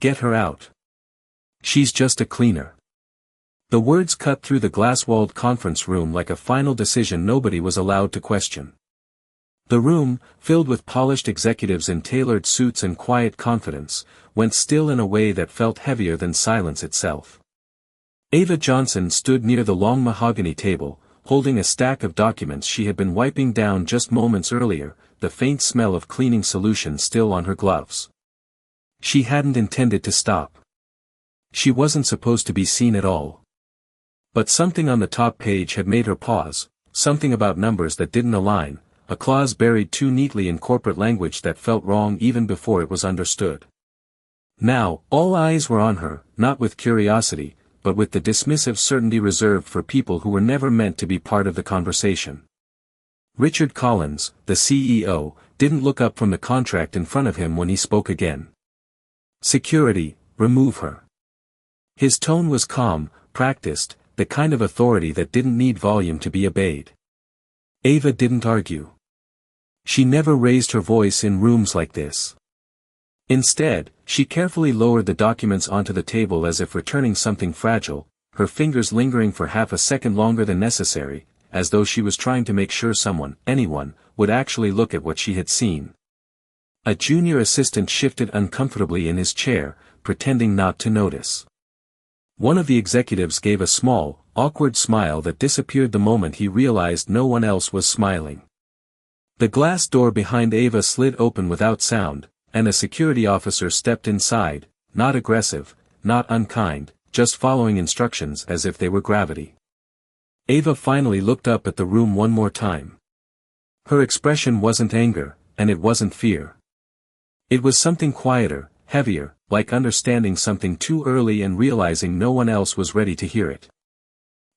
Get her out. She's just a cleaner." The words cut through the glass-walled conference room like a final decision nobody was allowed to question. The room, filled with polished executives in tailored suits and quiet confidence, went still in a way that felt heavier than silence itself. Ava Johnson stood near the long mahogany table, holding a stack of documents she had been wiping down just moments earlier, the faint smell of cleaning solution still on her gloves. She hadn't intended to stop. She wasn't supposed to be seen at all. But something on the top page had made her pause, something about numbers that didn't align, a clause buried too neatly in corporate language that felt wrong even before it was understood. Now, all eyes were on her, not with curiosity, but with the dismissive certainty reserved for people who were never meant to be part of the conversation. Richard Collins, the CEO, didn't look up from the contract in front of him when he spoke again. "Security, remove her." His tone was calm, practiced, the kind of authority that didn't need volume to be obeyed. Ava didn't argue. She never raised her voice in rooms like this. Instead, she carefully lowered the documents onto the table as if returning something fragile, her fingers lingering for half a second longer than necessary, as though she was trying to make sure someone, anyone, would actually look at what she had seen. A junior assistant shifted uncomfortably in his chair, pretending not to notice. One of the executives gave a small, awkward smile that disappeared the moment he realized no one else was smiling. The glass door behind Ava slid open without sound, and a security officer stepped inside, not aggressive, not unkind, just following instructions as if they were gravity. Ava finally looked up at the room one more time. Her expression wasn't anger, and it wasn't fear. It was something quieter, heavier, like understanding something too early and realizing no one else was ready to hear it.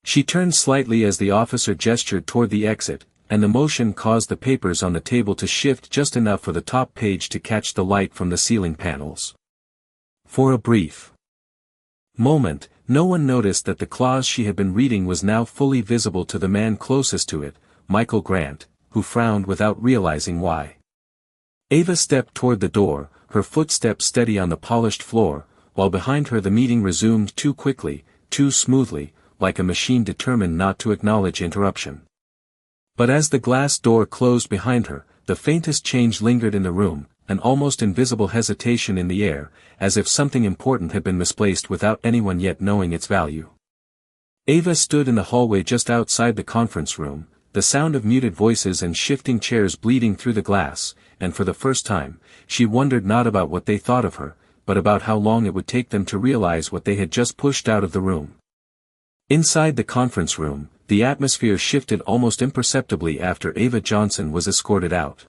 She turned slightly as the officer gestured toward the exit, and the motion caused the papers on the table to shift just enough for the top page to catch the light from the ceiling panels. For a brief moment, no one noticed that the clause she had been reading was now fully visible to the man closest to it, Michael Grant, who frowned without realizing why. Ava stepped toward the door, her footsteps steady on the polished floor, while behind her the meeting resumed too quickly, too smoothly, like a machine determined not to acknowledge interruption. But as the glass door closed behind her, the faintest change lingered in the room, an almost invisible hesitation in the air, as if something important had been misplaced without anyone yet knowing its value. Ava stood in the hallway just outside the conference room, the sound of muted voices and shifting chairs bleeding through the glass, and for the first time, she wondered not about what they thought of her, but about how long it would take them to realize what they had just pushed out of the room. Inside the conference room, the atmosphere shifted almost imperceptibly after Ava Johnson was escorted out.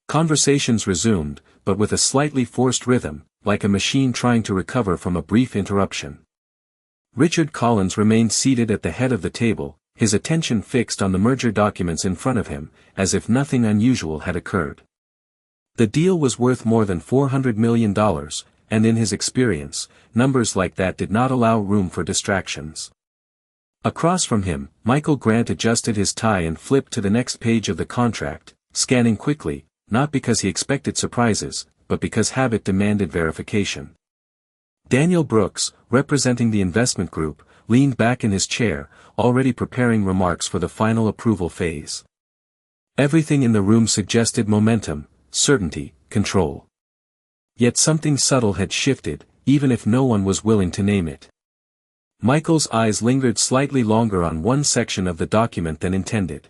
Conversations resumed, but with a slightly forced rhythm, like a machine trying to recover from a brief interruption. Richard Collins remained seated at the head of the table, his attention fixed on the merger documents in front of him, as if nothing unusual had occurred. The deal was worth more than $400 million, and in his experience, numbers like that did not allow room for distractions. Across from him, Michael Grant adjusted his tie and flipped to the next page of the contract, scanning quickly, not because he expected surprises, but because habit demanded verification. Daniel Brooks, representing the investment group, leaned back in his chair, already preparing remarks for the final approval phase. Everything in the room suggested momentum, certainty, control. Yet something subtle had shifted, even if no one was willing to name it. Michael's eyes lingered slightly longer on one section of the document than intended.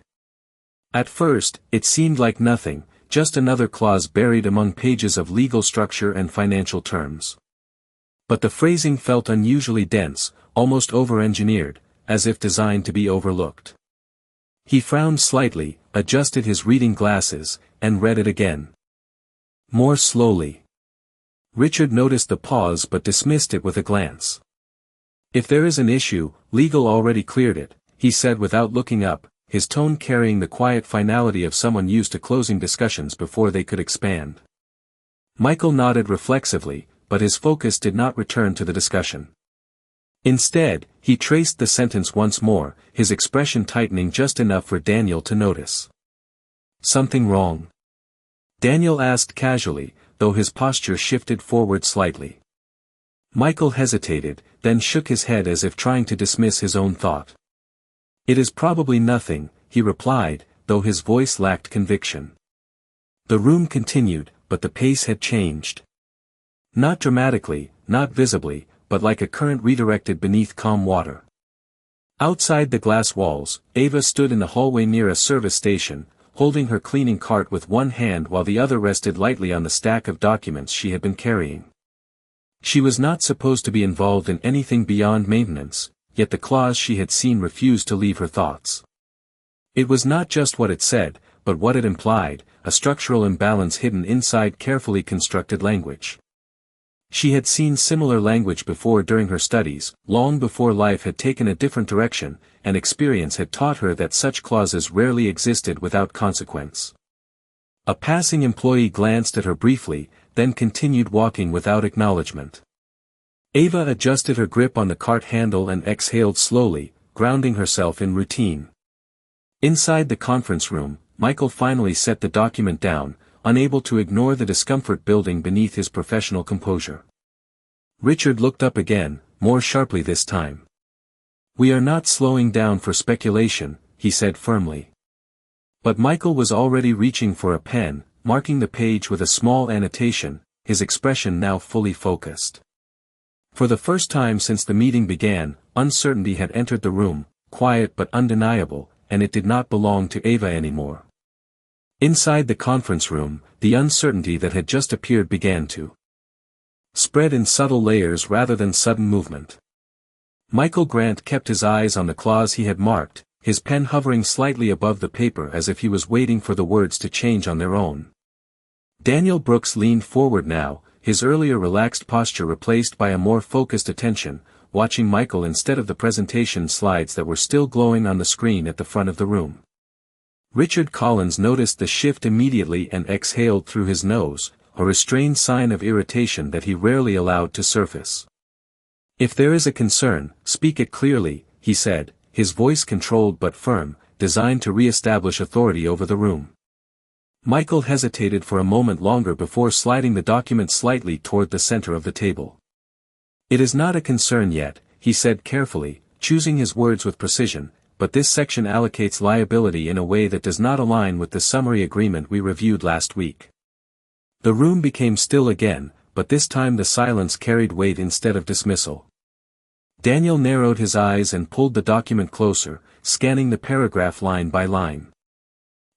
At first, it seemed like nothing, just another clause buried among pages of legal structure and financial terms. But the phrasing felt unusually dense, almost over-engineered, as if designed to be overlooked. He frowned slightly, adjusted his reading glasses, and read it again. More slowly. Richard noticed the pause but dismissed it with a glance. "If there is an issue, legal already cleared it," he said without looking up, his tone carrying the quiet finality of someone used to closing discussions before they could expand. Michael nodded reflexively, but his focus did not return to the discussion. Instead, he traced the sentence once more, his expression tightening just enough for Daniel to notice. "Something wrong?" Daniel asked casually, though his posture shifted forward slightly. Michael hesitated, then shook his head as if trying to dismiss his own thought. "It is probably nothing," he replied, though his voice lacked conviction. The room continued, but the pace had changed. Not dramatically, not visibly, but like a current redirected beneath calm water. Outside the glass walls, Ava stood in the hallway near a service station, holding her cleaning cart with one hand while the other rested lightly on the stack of documents she had been carrying. She was not supposed to be involved in anything beyond maintenance, yet the clause she had seen refused to leave her thoughts. It was not just what it said, but what it implied, a structural imbalance hidden inside carefully constructed language. She had seen similar language before during her studies, long before life had taken a different direction, and experience had taught her that such clauses rarely existed without consequence. A passing employee glanced at her briefly, then continued walking without acknowledgement. Ava adjusted her grip on the cart handle and exhaled slowly, grounding herself in routine. Inside the conference room, Michael finally set the document down, unable to ignore the discomfort building beneath his professional composure. Richard looked up again, more sharply this time. "We are not slowing down for speculation," he said firmly. But Michael was already reaching for a pen, marking the page with a small annotation, his expression now fully focused. For the first time since the meeting began, uncertainty had entered the room, quiet but undeniable, and it did not belong to Ava anymore. Inside the conference room, the uncertainty that had just appeared began to spread in subtle layers rather than sudden movement. Michael Grant kept his eyes on the clause he had marked, his pen hovering slightly above the paper as if he was waiting for the words to change on their own. Daniel Brooks leaned forward now, his earlier relaxed posture replaced by a more focused attention, watching Michael instead of the presentation slides that were still glowing on the screen at the front of the room. Richard Collins noticed the shift immediately and exhaled through his nose, a restrained sign of irritation that he rarely allowed to surface. "If there is a concern, speak it clearly," he said, his voice controlled but firm, designed to re-establish authority over the room. Michael hesitated for a moment longer before sliding the document slightly toward the center of the table. "It is not a concern yet," he said carefully, choosing his words with precision, "but this section allocates liability in a way that does not align with the summary agreement we reviewed last week." The room became still again, but this time the silence carried weight instead of dismissal. Daniel narrowed his eyes and pulled the document closer, scanning the paragraph line by line.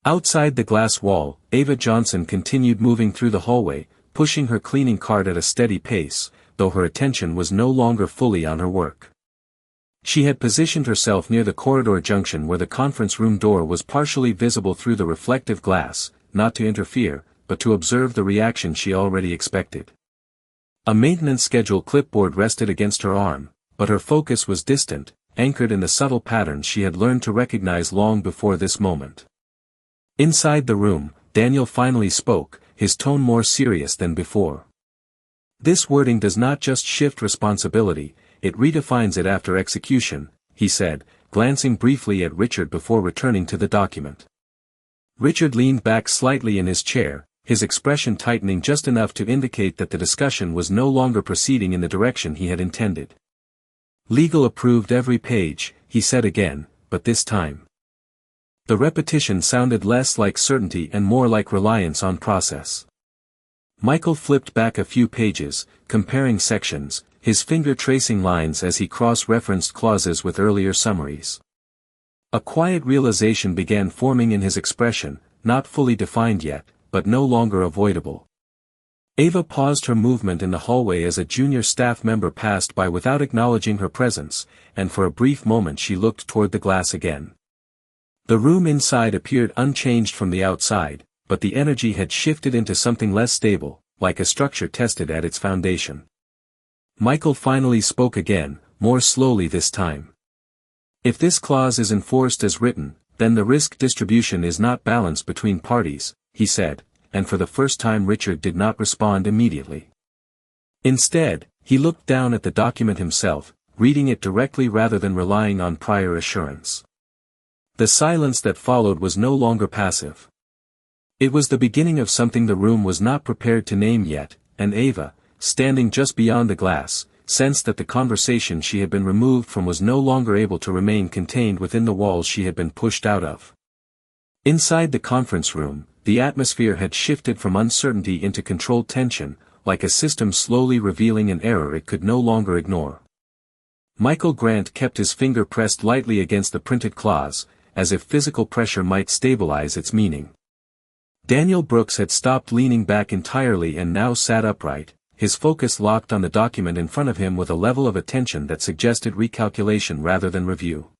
Outside the glass wall, Ava Johnson continued moving through the hallway, pushing her cleaning cart at a steady pace, though her attention was no longer fully on her work. She had positioned herself near the corridor junction where the conference room door was partially visible through the reflective glass, not to interfere, but to observe the reaction she already expected. A maintenance schedule clipboard rested against her arm, but her focus was distant, anchored in the subtle patterns she had learned to recognize long before this moment. Inside the room, Daniel finally spoke, his tone more serious than before. "This wording does not just shift responsibility, it redefines it after execution," he said, glancing briefly at Richard before returning to the document. Richard leaned back slightly in his chair, his expression tightening just enough to indicate that the discussion was no longer proceeding in the direction he had intended. "Legal approved every page," he said again, but this time the repetition sounded less like certainty and more like reliance on process. Michael flipped back a few pages, comparing sections, his finger tracing lines as he cross-referenced clauses with earlier summaries. A quiet realization began forming in his expression, not fully defined yet, but no longer avoidable. Ava paused her movement in the hallway as a junior staff member passed by without acknowledging her presence, and for a brief moment she looked toward the glass again. The room inside appeared unchanged from the outside, but the energy had shifted into something less stable, like a structure tested at its foundation. Michael finally spoke again, more slowly this time. "If this clause is enforced as written, then the risk distribution is not balanced between parties," he said, and for the first time Richard did not respond immediately. Instead, he looked down at the document himself, reading it directly rather than relying on prior assurance. The silence that followed was no longer passive. It was the beginning of something the room was not prepared to name yet, and Ava, standing just beyond the glass, sensed that the conversation she had been removed from was no longer able to remain contained within the walls she had been pushed out of. Inside the conference room, the atmosphere had shifted from uncertainty into controlled tension, like a system slowly revealing an error it could no longer ignore. Michael Grant kept his finger pressed lightly against the printed clause, as if physical pressure might stabilize its meaning. Daniel Brooks had stopped leaning back entirely and now sat upright, his focus locked on the document in front of him with a level of attention that suggested recalculation rather than review.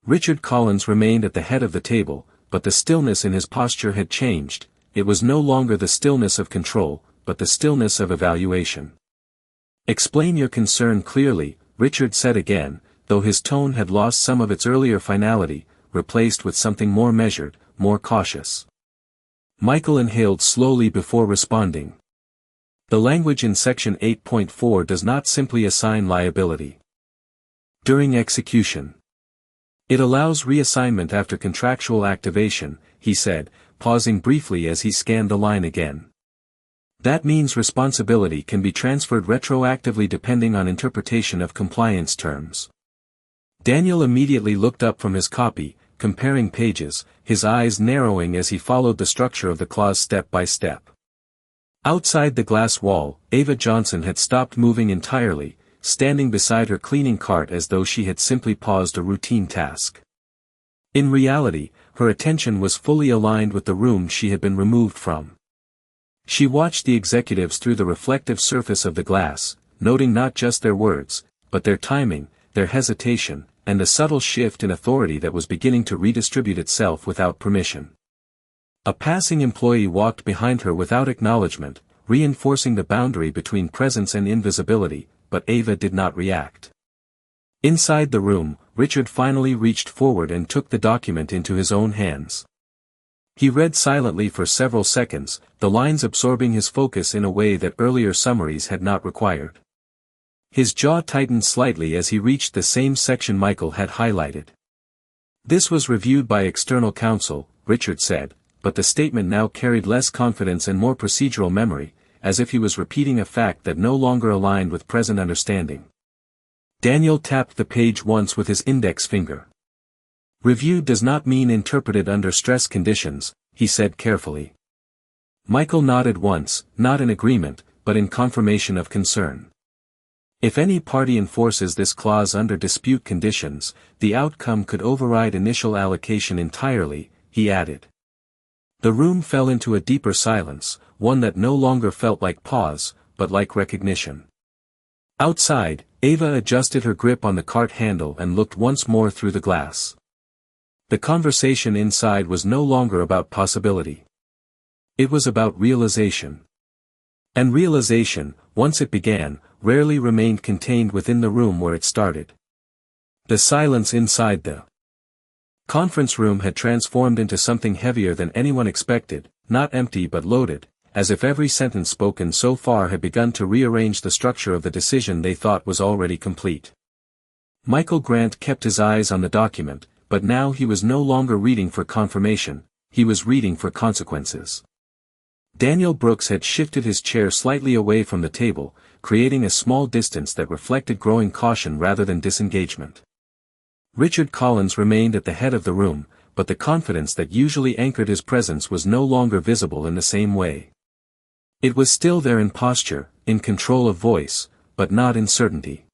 Richard Collins remained at the head of the table, but the stillness in his posture had changed. It was no longer the stillness of control, but the stillness of evaluation. "Explain your concern clearly," Richard said again, though his tone had lost some of its earlier finality, replaced with something more measured, more cautious. Michael inhaled slowly before responding. "The language in Section 8.4 does not simply assign liability during execution. It allows reassignment after contractual activation," he said, pausing briefly as he scanned the line again. "That means responsibility can be transferred retroactively depending on interpretation of compliance terms." Daniel immediately looked up from his copy, comparing pages, his eyes narrowing as he followed the structure of the clause step by step. Outside the glass wall, Ava Johnson had stopped moving entirely, standing beside her cleaning cart as though she had simply paused a routine task. In reality, her attention was fully aligned with the room she had been removed from. She watched the executives through the reflective surface of the glass, noting not just their words, but their timing, their hesitation, and the subtle shift in authority that was beginning to redistribute itself without permission. A passing employee walked behind her without acknowledgement, reinforcing the boundary between presence and invisibility, but Ava did not react. Inside the room, Richard finally reached forward and took the document into his own hands. He read silently for several seconds, the lines absorbing his focus in a way that earlier summaries had not required. His jaw tightened slightly as he reached the same section Michael had highlighted. "This was reviewed by external counsel," Richard said, but the statement now carried less confidence and more procedural memory, as if he was repeating a fact that no longer aligned with present understanding. Daniel tapped the page once with his index finger. "Reviewed does not mean interpreted under stress conditions," he said carefully. Michael nodded once, not in agreement, but in confirmation of concern. "If any party enforces this clause under dispute conditions, the outcome could override initial allocation entirely," he added. The room fell into a deeper silence, one that no longer felt like pause, but like recognition. Outside, Ava adjusted her grip on the cart handle and looked once more through the glass. The conversation inside was no longer about possibility. It was about realization. And realization, once it began, rarely remained contained within the room where it started. The silence inside the conference room had transformed into something heavier than anyone expected, not empty but loaded, as if every sentence spoken so far had begun to rearrange the structure of the decision they thought was already complete. Michael Grant kept his eyes on the document, but now he was no longer reading for confirmation, he was reading for consequences. Daniel Brooks had shifted his chair slightly away from the table, creating a small distance that reflected growing caution rather than disengagement. Richard Collins remained at the head of the room, but the confidence that usually anchored his presence was no longer visible in the same way. It was still there in posture, in control of voice, but not in certainty.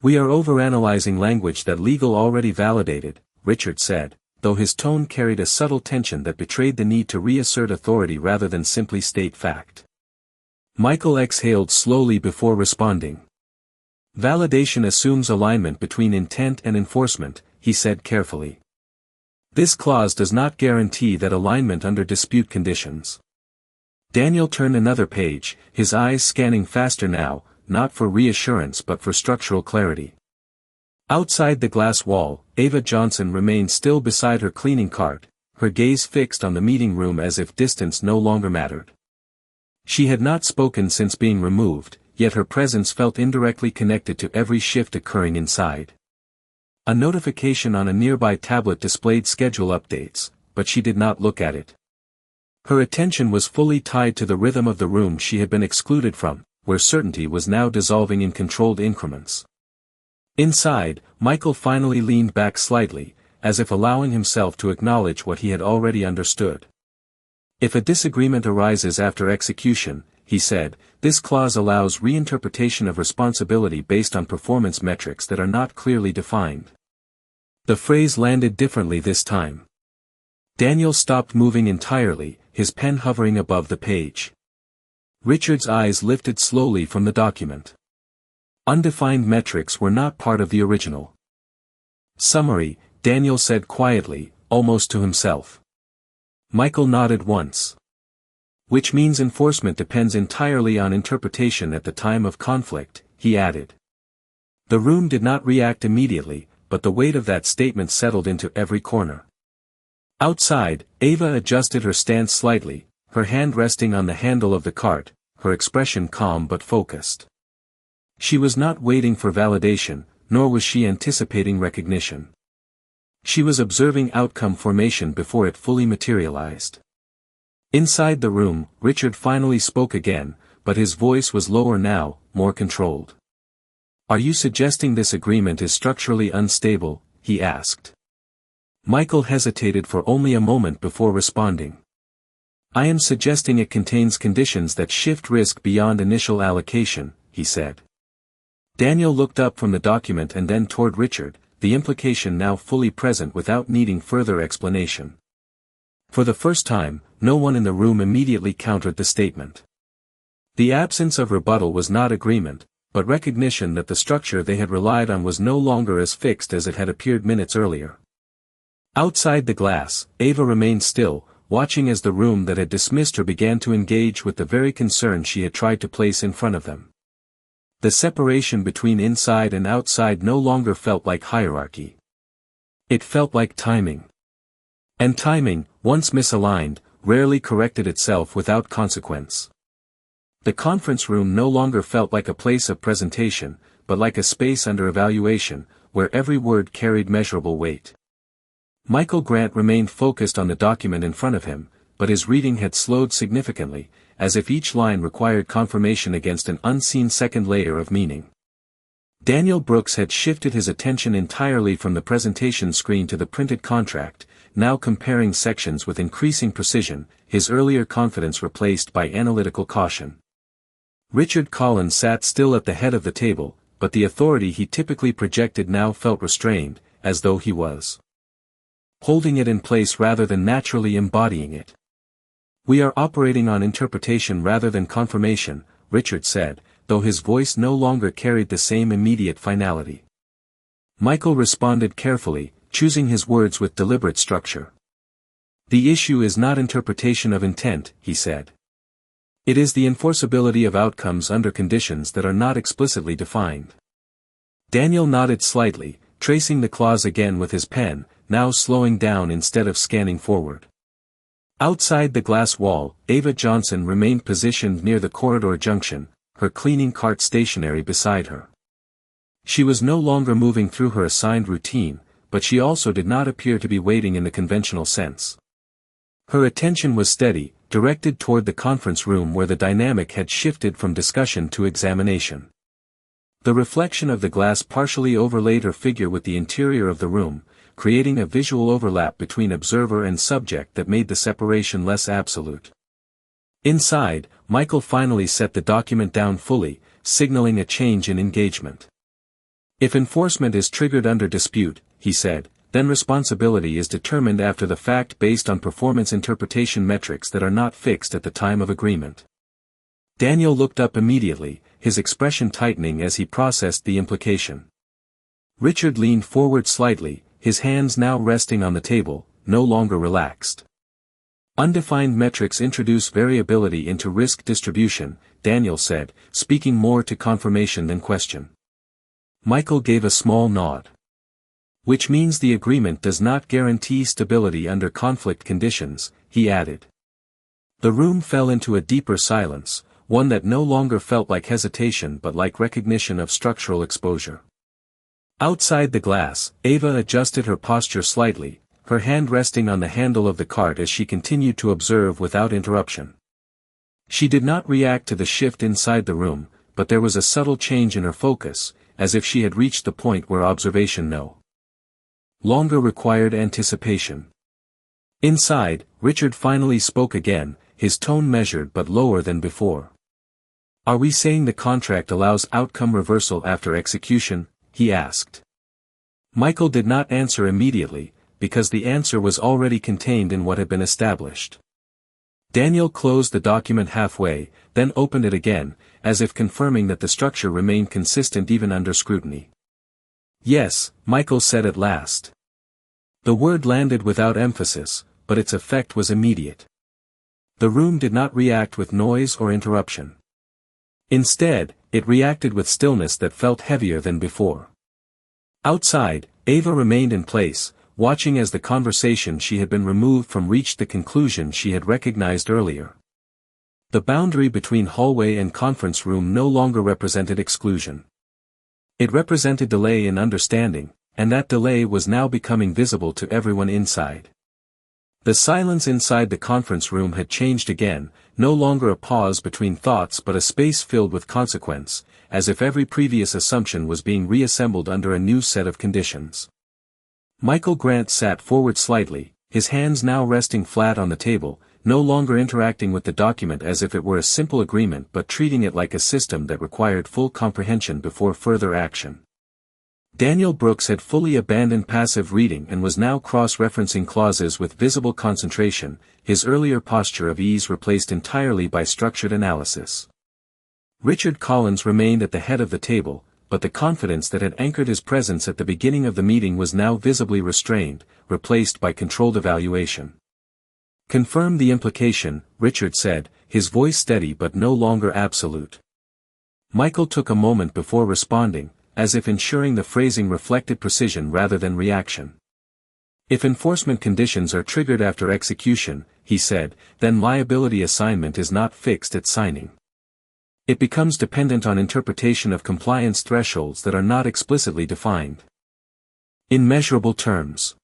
"We are overanalyzing language that legal already validated," Richard said, though his tone carried a subtle tension that betrayed the need to reassert authority rather than simply state fact. Michael exhaled slowly before responding. "Validation assumes alignment between intent and enforcement," he said carefully. "This clause does not guarantee that alignment under dispute conditions." Daniel turned another page, his eyes scanning faster now, not for reassurance but for structural clarity. Outside the glass wall, Ava Johnson remained still beside her cleaning cart, her gaze fixed on the meeting room as if distance no longer mattered. She had not spoken since being removed, yet her presence felt indirectly connected to every shift occurring inside. A notification on a nearby tablet displayed schedule updates, but she did not look at it. Her attention was fully tied to the rhythm of the room she had been excluded from, where certainty was now dissolving in controlled increments. Inside, Michael finally leaned back slightly, as if allowing himself to acknowledge what he had already understood. If a disagreement arises after execution, he said, this clause allows reinterpretation of responsibility based on performance metrics that are not clearly defined. The phrase landed differently this time. Daniel stopped moving entirely, his pen hovering above the page. Richard's eyes lifted slowly from the document. Undefined metrics were not part of the original summary, Daniel said quietly, almost to himself. Michael nodded once. Which means enforcement depends entirely on interpretation at the time of conflict, he added. The room did not react immediately, but the weight of that statement settled into every corner. Outside, Ava adjusted her stance slightly, her hand resting on the handle of the cart, her expression calm but focused. She was not waiting for validation, nor was she anticipating recognition. She was observing outcome formation before it fully materialized. Inside the room, Richard finally spoke again, but his voice was lower now, more controlled. Are you suggesting this agreement is structurally unstable? He asked. Michael hesitated for only a moment before responding. I am suggesting it contains conditions that shift risk beyond initial allocation, he said. Daniel looked up from the document and then toward Richard, the implication now fully present without needing further explanation. For the first time, no one in the room immediately countered the statement. The absence of rebuttal was not agreement, but recognition that the structure they had relied on was no longer as fixed as it had appeared minutes earlier. Outside the glass, Ava remained still, watching as the room that had dismissed her began to engage with the very concern she had tried to place in front of them. The separation between inside and outside no longer felt like hierarchy. It felt like timing. And timing, once misaligned, rarely corrected itself without consequence. The conference room no longer felt like a place of presentation, but like a space under evaluation, where every word carried measurable weight. Michael Grant remained focused on the document in front of him, but his reading had slowed significantly, as if each line required confirmation against an unseen second layer of meaning. Daniel Brooks had shifted his attention entirely from the presentation screen to the printed contract, now comparing sections with increasing precision, his earlier confidence replaced by analytical caution. Richard Collins sat still at the head of the table, but the authority he typically projected now felt restrained, as though he was holding it in place rather than naturally embodying it. We are operating on interpretation rather than confirmation, Richard said, though his voice no longer carried the same immediate finality. Michael responded carefully, choosing his words with deliberate structure. The issue is not interpretation of intent, he said. It is the enforceability of outcomes under conditions that are not explicitly defined. Daniel nodded slightly, tracing the clause again with his pen, now slowing down instead of scanning forward. Outside the glass wall, Ava Johnson remained positioned near the corridor junction, her cleaning cart stationary beside her. She was no longer moving through her assigned routine, but she also did not appear to be waiting in the conventional sense. Her attention was steady, directed toward the conference room where the dynamic had shifted from discussion to examination. The reflection of the glass partially overlaid her figure with the interior of the room, creating a visual overlap between observer and subject that made the separation less absolute. Inside, Michael finally set the document down fully, signaling a change in engagement. If enforcement is triggered under dispute, he said, then responsibility is determined after the fact based on performance interpretation metrics that are not fixed at the time of agreement. Daniel looked up immediately, his expression tightening as he processed the implication. Richard leaned forward slightly, his hands now resting on the table, no longer relaxed. Undefined metrics introduce variability into risk distribution, Daniel said, speaking more to confirmation than question. Michael gave a small nod. Which means the agreement does not guarantee stability under conflict conditions, he added. The room fell into a deeper silence, one that no longer felt like hesitation but like recognition of structural exposure. Outside the glass, Ava adjusted her posture slightly, her hand resting on the handle of the cart as she continued to observe without interruption. She did not react to the shift inside the room, but there was a subtle change in her focus, as if she had reached the point where observation no longer required anticipation. Inside, Richard finally spoke again, his tone measured but lower than before. "Are we saying the contract allows outcome reversal after execution?" he asked. Michael did not answer immediately, because the answer was already contained in what had been established. Daniel closed the document halfway, then opened it again, as if confirming that the structure remained consistent even under scrutiny. "Yes," Michael said at last. The word landed without emphasis, but its effect was immediate. The room did not react with noise or interruption. Instead, it reacted with stillness that felt heavier than before. Outside, Ava remained in place, watching as the conversation she had been removed from reached the conclusion she had recognized earlier. The boundary between hallway and conference room no longer represented exclusion. It represented delay in understanding, and that delay was now becoming visible to everyone inside. The silence inside the conference room had changed again, no longer a pause between thoughts but a space filled with consequence, as if every previous assumption was being reassembled under a new set of conditions. Michael Grant sat forward slightly, his hands now resting flat on the table, no longer interacting with the document as if it were a simple agreement but treating it like a system that required full comprehension before further action. Daniel Brooks had fully abandoned passive reading and was now cross-referencing clauses with visible concentration, his earlier posture of ease replaced entirely by structured analysis. Richard Collins remained at the head of the table, but the confidence that had anchored his presence at the beginning of the meeting was now visibly restrained, replaced by controlled evaluation. "Confirm the implication," Richard said, his voice steady but no longer absolute. Michael took a moment before responding, as if ensuring the phrasing reflected precision rather than reaction. "If enforcement conditions are triggered after execution," he said, "then liability assignment is not fixed at signing. It becomes dependent on interpretation of compliance thresholds that are not explicitly defined. In measurable terms."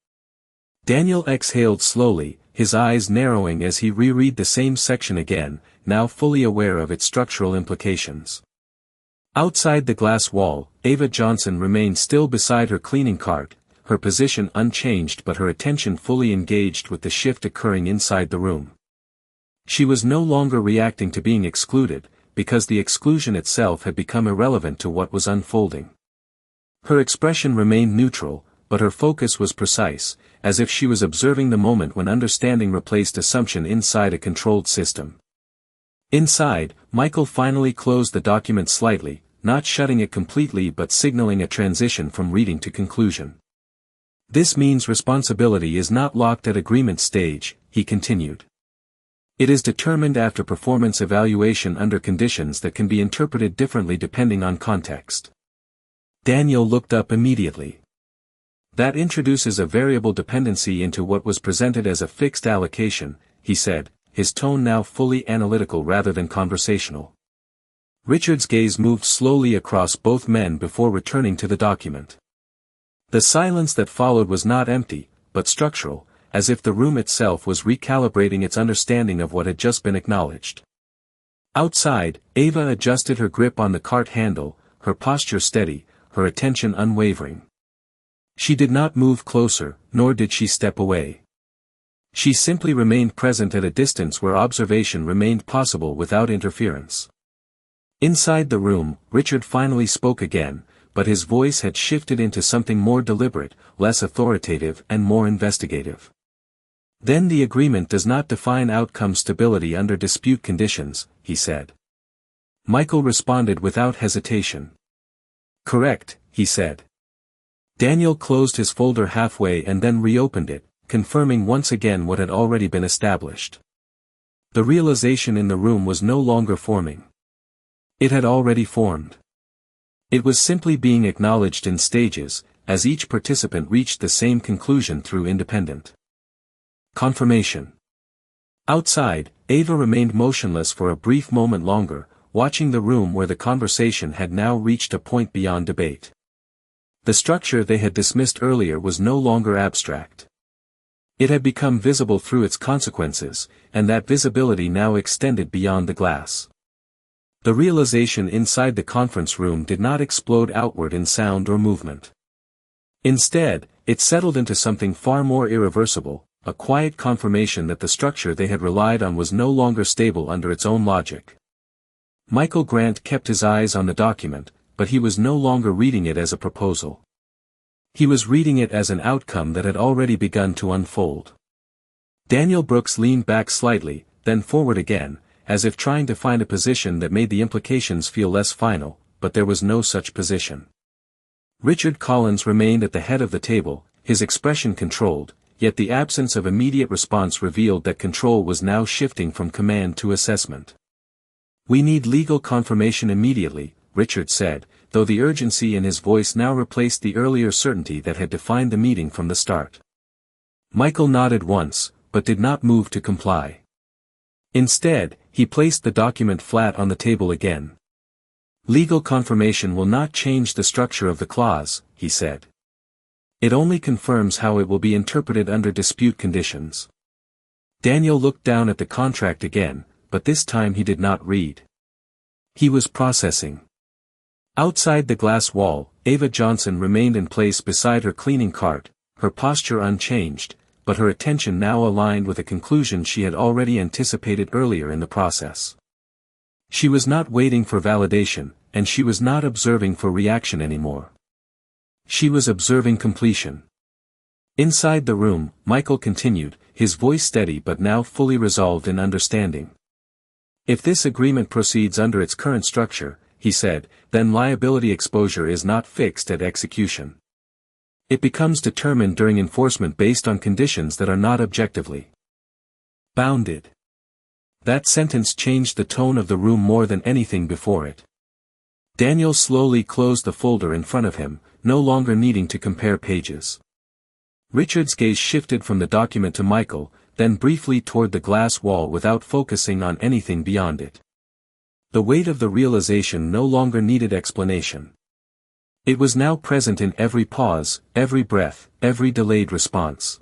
Daniel exhaled slowly, his eyes narrowing as he reread the same section again, now fully aware of its structural implications. Outside the glass wall, Ava Johnson remained still beside her cleaning cart, her position unchanged but her attention fully engaged with the shift occurring inside the room. She was no longer reacting to being excluded, because the exclusion itself had become irrelevant to what was unfolding. Her expression remained neutral, but her focus was precise, as if she was observing the moment when understanding replaced assumption inside a controlled system. Inside, Michael finally closed the document slightly, not shutting it completely but signaling a transition from reading to conclusion. "This means responsibility is not locked at agreement stage," he continued. "It is determined after performance evaluation under conditions that can be interpreted differently depending on context." Daniel looked up immediately. "That introduces a variable dependency into what was presented as a fixed allocation," he said, his tone now fully analytical rather than conversational. Richard's gaze moved slowly across both men before returning to the document. The silence that followed was not empty, but structural, as if the room itself was recalibrating its understanding of what had just been acknowledged. Outside, Ava adjusted her grip on the cart handle, her posture steady, her attention unwavering. She did not move closer, nor did she step away. She simply remained present at a distance where observation remained possible without interference. Inside the room, Richard finally spoke again, but his voice had shifted into something more deliberate, less authoritative and more investigative. "Then the agreement does not define outcome stability under dispute conditions," he said. Michael responded without hesitation. "Correct," he said. Daniel closed his folder halfway and then reopened it, confirming once again what had already been established. The realization in the room was no longer forming. It had already formed. It was simply being acknowledged in stages, as each participant reached the same conclusion through independent confirmation. Outside, Ava remained motionless for a brief moment longer, watching the room where the conversation had now reached a point beyond debate. The structure they had dismissed earlier was no longer abstract. It had become visible through its consequences, and that visibility now extended beyond the glass. The realization inside the conference room did not explode outward in sound or movement. Instead, it settled into something far more irreversible, a quiet confirmation that the structure they had relied on was no longer stable under its own logic. Michael Grant kept his eyes on the document, but he was no longer reading it as a proposal. He was reading it as an outcome that had already begun to unfold. Daniel Brooks leaned back slightly, then forward again, as if trying to find a position that made the implications feel less final, but there was no such position. Richard Collins remained at the head of the table, his expression controlled, yet the absence of immediate response revealed that control was now shifting from command to assessment. "We need legal confirmation immediately," Richard said, though the urgency in his voice now replaced the earlier certainty that had defined the meeting from the start. Michael nodded once, but did not move to comply. Instead, he placed the document flat on the table again. "Legal confirmation will not change the structure of the clause," he said. "It only confirms how it will be interpreted under dispute conditions." Daniel looked down at the contract again, but this time he did not read. He was processing. Outside the glass wall, Ava Johnson remained in place beside her cleaning cart, her posture unchanged, but her attention now aligned with a conclusion she had already anticipated earlier in the process. She was not waiting for validation, and she was not observing for reaction anymore. She was observing completion. Inside the room, Michael continued, his voice steady but now fully resolved in understanding. "If this agreement proceeds under its current structure," he said, "then liability exposure is not fixed at execution. It becomes determined during enforcement based on conditions that are not objectively bounded." That sentence changed the tone of the room more than anything before it. Daniel slowly closed the folder in front of him, no longer needing to compare pages. Richard's gaze shifted from the document to Michael, then briefly toward the glass wall without focusing on anything beyond it. The weight of the realization no longer needed explanation. It was now present in every pause, every breath, every delayed response.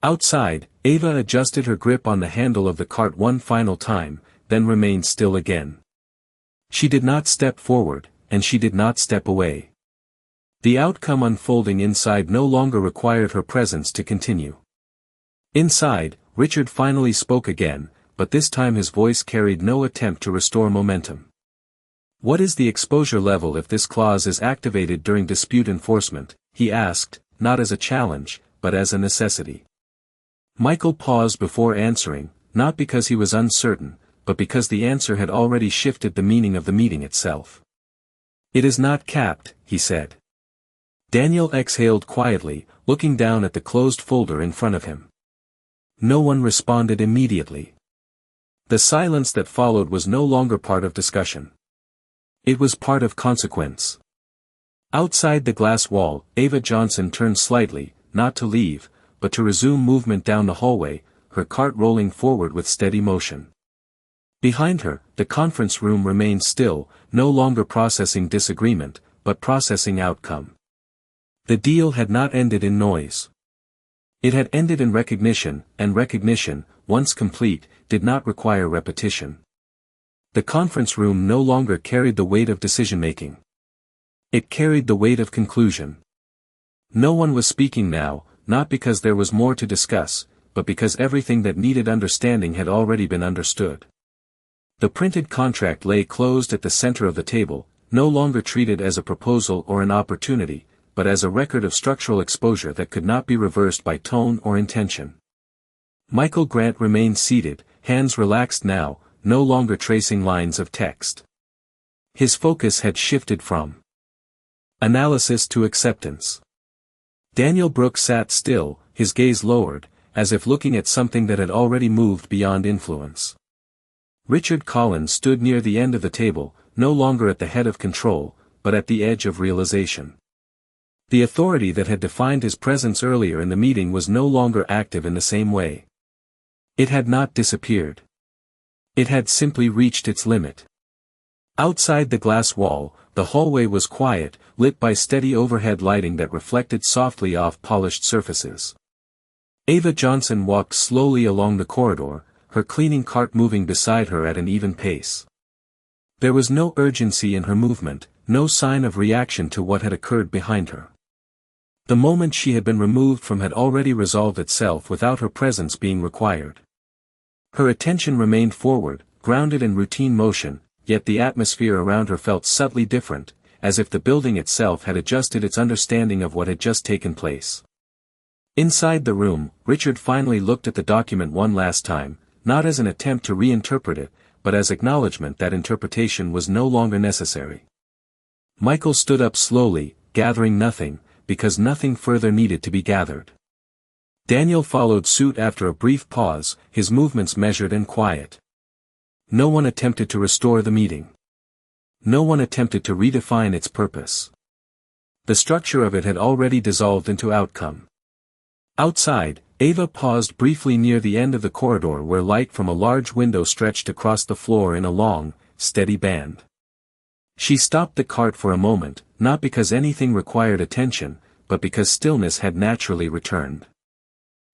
Outside, Ava adjusted her grip on the handle of the cart one final time, then remained still again. She did not step forward, and she did not step away. The outcome unfolding inside no longer required her presence to continue. Inside, Richard finally spoke again, but this time his voice carried no attempt to restore momentum. "What is the exposure level if this clause is activated during dispute enforcement?" he asked, not as a challenge, but as a necessity. Michael paused before answering, not because he was uncertain, but because the answer had already shifted the meaning of the meeting itself. "It is not capped," he said. Daniel exhaled quietly, looking down at the closed folder in front of him. No one responded immediately. The silence that followed was no longer part of discussion. It was part of consequence. Outside the glass wall, Ava Johnson turned slightly, not to leave, but to resume movement down the hallway, her cart rolling forward with steady motion. Behind her, the conference room remained still, no longer processing disagreement, but processing outcome. The deal had not ended in noise. It had ended in recognition, and recognition, once complete, did not require repetition. The conference room no longer carried the weight of decision-making. It carried the weight of conclusion. No one was speaking now, not because there was more to discuss, but because everything that needed understanding had already been understood. The printed contract lay closed at the center of the table, no longer treated as a proposal or an opportunity, but as a record of structural exposure that could not be reversed by tone or intention. Michael Grant remained seated, hands relaxed now, no longer tracing lines of text. His focus had shifted from analysis to acceptance. Daniel Brooks sat still, his gaze lowered, as if looking at something that had already moved beyond influence. Richard Collins stood near the end of the table, no longer at the head of control, but at the edge of realization. The authority that had defined his presence earlier in the meeting was no longer active in the same way. It had not disappeared. It had simply reached its limit. Outside the glass wall, the hallway was quiet, lit by steady overhead lighting that reflected softly off polished surfaces. Ava Johnson walked slowly along the corridor, her cleaning cart moving beside her at an even pace. There was no urgency in her movement, no sign of reaction to what had occurred behind her. The moment she had been removed from had already resolved itself without her presence being required. Her attention remained forward, grounded in routine motion, yet the atmosphere around her felt subtly different, as if the building itself had adjusted its understanding of what had just taken place. Inside the room, Richard finally looked at the document one last time, not as an attempt to reinterpret it, but as acknowledgement that interpretation was no longer necessary. Michael stood up slowly, gathering nothing, because nothing further needed to be gathered. Daniel followed suit after a brief pause, his movements measured and quiet. No one attempted to restore the meeting. No one attempted to redefine its purpose. The structure of it had already dissolved into outcome. Outside, Ava paused briefly near the end of the corridor where light from a large window stretched across the floor in a long, steady band. She stopped the cart for a moment, not because anything required attention, but because stillness had naturally returned.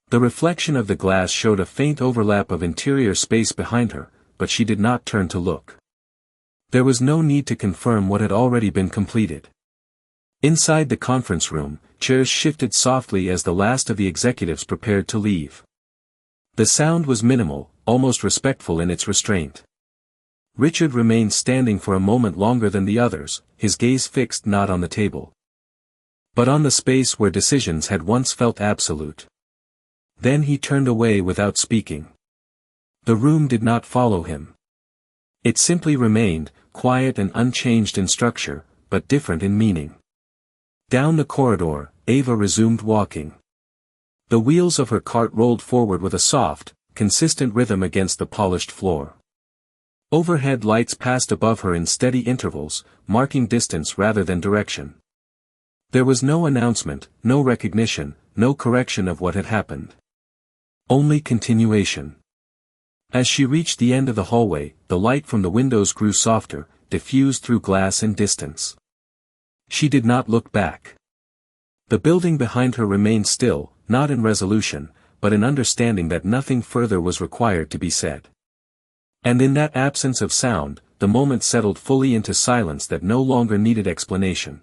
The reflection of the glass showed a faint overlap of interior space behind her, but she did not turn to look. There was no need to confirm what had already been completed. Inside the conference room, chairs shifted softly as the last of the executives prepared to leave. The sound was minimal, almost respectful in its restraint. Richard remained standing for a moment longer than the others, his gaze fixed not on the table, but on the space where decisions had once felt absolute. Then he turned away without speaking. The room did not follow him. It simply remained, quiet and unchanged in structure, but different in meaning. Down the corridor, Ava resumed walking. The wheels of her cart rolled forward with a soft, consistent rhythm against the polished floor. Overhead lights passed above her in steady intervals, marking distance rather than direction. There was no announcement, no recognition, no correction of what had happened. Only continuation. As she reached the end of the hallway, the light from the windows grew softer, diffused through glass and distance. She did not look back. The building behind her remained still, not in resolution, but in understanding that nothing further was required to be said. And in that absence of sound, the moment settled fully into silence that no longer needed explanation.